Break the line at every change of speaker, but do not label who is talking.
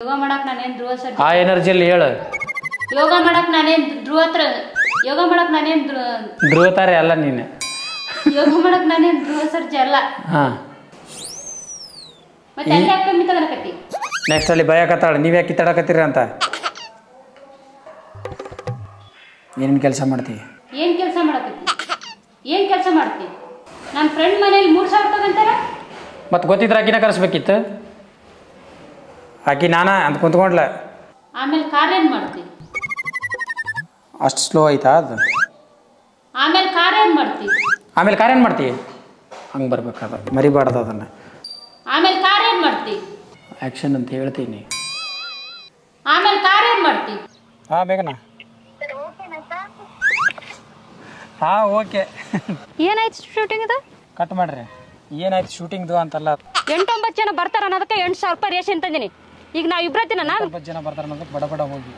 ಯೋಗ ಮಾಡಕ್ ನಾನೇನ್ ಧ್ರುವ ಸರ್
ಆ ಎನರ್ಜಿಯಲ್ಲಿ ಹೇಳು.
ಯೋಗ ಮಾಡಕ್ ನಾನೇನ್ ಧ್ರುವ ಹತ್ರ ಯೋಗ ಮಾಡಕ್ ನಾನೇನ್
ಧ್ರುವತಾರೆ ಅಲ್ಲ ನೀನು.
ಯೋಗ ಮಾಡಕ್ ನಾನೇನ್ ಧ್ರುವ ಸರ್ಜಿ ಅಲ್ಲ.
ಹಾ
ಮತ್ತೆ ಅಲ್ಲಿ ಯಾಕೆ ಕಮ್ಮಿ ತಗೊಳಕತ್ತಿ?
ನೆಕ್ಸ್ಟ್ ಅಲ್ಲಿ ಭಯ ಕತ್ತಾಳ, ನೀವು ಯಾಕೆ ಕಿತ್ತಾಡಕತ್ತೀರಿ ಅಂತ. ಏನೇನು ಕೆಲಸ ಮಾಡ್ತೀವಿ?
ಏನ್ ಕೆಲಸ ಮಾಡಕತ್ತಿ? ಏನ್ ಕೆಲಸ ಮಾಡ್ತಿ? ನನ್ನ ಫ್ರೆಂಡ್ ಮನೇಲಿ 3,000 ತಗೊಂತಾರ.
ಮತ್ತೆ ಗೊತ್ತಿದ್ರೆ ಆಕಿನ ಕರೆಸ್ಬೇಕಿತ್ತು. ಆಕಿ ನಾನಾ ಅಂತ ಕುಂತ್ಕೊಂಡ್ಲ.
ಆಮೇಲೆ ಕಾರ್ ಏನ್ ಮಾಡ್ತಿ?
ಅಷ್ಟು ಸ್ಲೋ ಆಯ್ತಾ ಅದು?
ಆಮೇಲೆ ಕಾರ್ ಏನ್ ಮಾಡ್ತಿ?
ಆಮೇಲೆ ಕಾರ್ ಏನು ಮಾಡ್ತೀವಿ? ಹಂಗೆ ಬರ್ಬೇಕಾದ, ಮರಿಬಾರ್ದು ಅದನ್ನು.
ಆಮೇಲೆ ಕಾರ್ ಏನ್ ಮಾಡ್ತಿ?
ಆ್ಯಕ್ಷನ್ ಅಂತ ಹೇಳ್ತೀನಿ.
ಆಮೇಲೆ ಕಾರ್ ಏನ್ ಮಾಡ್ತಿ?
ಹಾಂ ಬೇಗನಾ? ಹಾಂ ಓಕೆ.
ಏನಾಯ್ತು ಶೂಟಿಂಗ್ ಇದು?
ಕಟ್ ಮಾಡ್ರಿ. ಏನಾಯ್ತು ಶೂಟಿಂಗ್ದು ಅಂತಲ್ಲ,
8-9 ಜನ ಬರ್ತಾರ ಅನ್ನೋದಕ್ಕೆ 8,000 ರೂಪಾಯಿ ರೇಷನ್ ತಂದಿನಿ. ಈಗ ನಾವು ಇಬ್ಬರತ್ತಿನ ನಾನು
20 ಜನ ಬರ್ತಾರೆ ಅನ್ನೋದಕ್ಕೆ ಬಡ ಬಡ ಹೋಗಿ